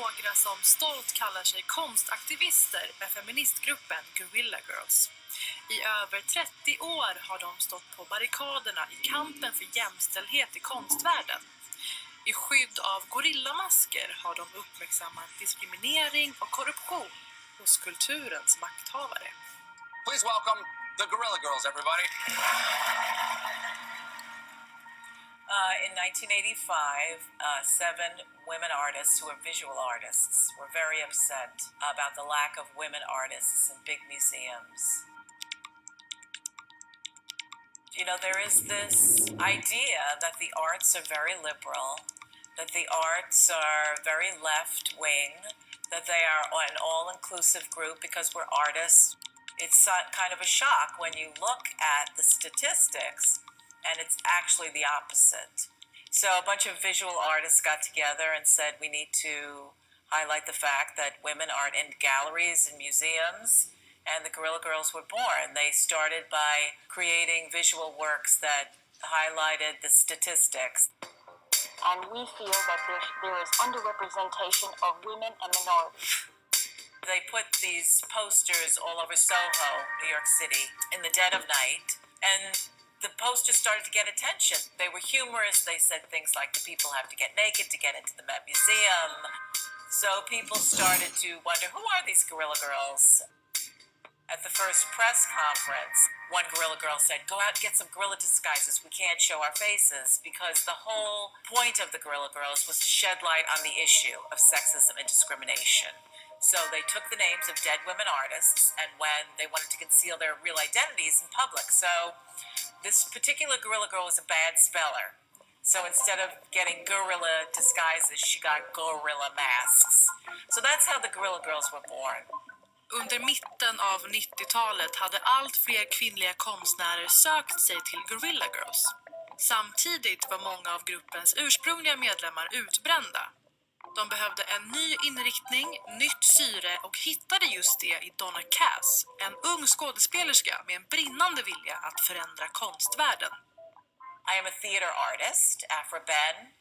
några som stolt kallar sig konstaktivister med feministgruppen Guerrilla Girls. I över 30 år har de stått på barrikaderna i kampen för jämställdhet i konstvärlden. I skydd av gorillamasker har de uppmärksammat diskriminering och korruption hos kulturens makthavare. Please welcome the Guerrilla Girls, everybody. In 1985, 7 women artists who are visual artists were very upset about the lack of women artists in big museums. You know, there is this idea that the arts are very liberal, that the arts are very left-wing, that they are an all-inclusive group because we're artists. It's kind of a shock when you look at the statistics, and it's actually the opposite. So a bunch of visual artists got together and said we need to highlight the fact that women aren't in galleries and museums, and the Guerrilla Girls were born. They started by creating visual works that highlighted the statistics. And we feel that there is underrepresentation of women and minorities. They put these posters all over Soho, New York City, in the dead of night, and the posters started to get attention. They were humorous. They said things like the people have to get naked to get into the Met Museum. So people started to wonder, who are these Guerrilla Girls? At the first press conference, one Guerrilla Girl said, go out and get some gorilla disguises. We can't show our faces, because the whole point of the Guerrilla Girls was to shed light on the issue of sexism and discrimination. So they took the names of dead women artists, and when they wanted to conceal their real identities in public. So this particular Guerrilla Girl was a bad speller. So instead of getting gorilla disguises, she got gorilla masks. So that's how the Guerrilla Girls were born. Under mitten av 90-talet hade allt fler kvinnliga konstnärer sökt sig till Guerrilla Girls. Samtidigt var många av gruppens ursprungliga medlemmar utbrända. De behövde en ny inriktning, nytt syre och hittade just det i Donna Cass, en ung skådespelerska med en brinnande vilja att förändra konstvärlden. I am a theater artist. Aphra Behn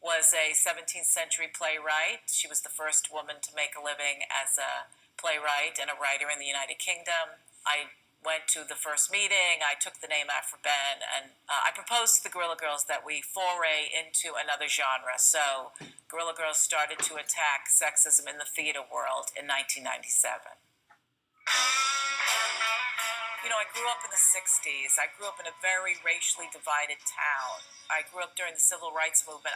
was a 17th century playwright. She was the first woman to make a living as a playwright and a writer in the United Kingdom. I went to the first meeting. I took the name Aphra Behn, and I proposed to the Guerrilla Girls that we foray into another genre. So Guerrilla Girls started to attack sexism in the theater world in 1997. You know, I grew up in the 60s. I grew up in a very racially divided town. I grew up during the civil rights movement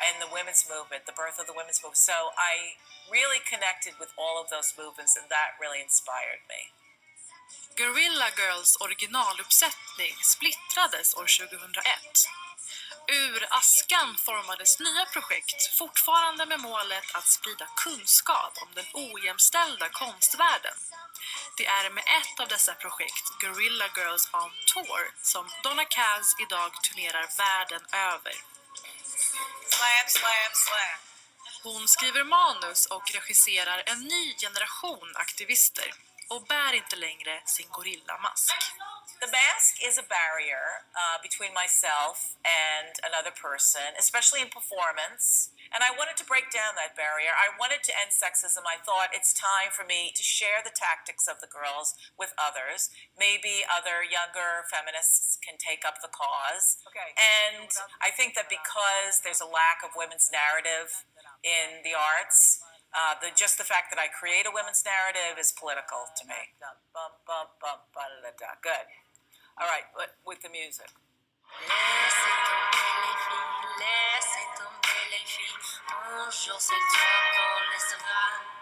and the women's movement, the birth of the women's movement. So I really connected with all of those movements, and that really inspired me. Guerrilla Girls originaluppsättning splittrades år 2001. Ur askan formades nya projekt, fortfarande med målet att sprida kunskap om den ojämställda konstvärlden. Det är med ett av dessa projekt, Guerrilla Girls on Tour, som Donna Cass idag turnerar världen över. Slam, slam, slam. Hon skriver manus och regisserar en ny generation aktivister och bär inte längre sin gorillamask. The mask is a barrier between myself and another person, especially in performance. And I wanted to break down that barrier. I wanted to end sexism. I thought it's time for me to share the tactics of the girls with others. Maybe other younger feminists can take up the cause. Okay. And I think that because there's a lack of women's narrative in the arts, just the fact that I create a women's narrative is political to me. Good. All right, but with the music. Laissez tomber les filles, un jour c'est toi qu'on laissera.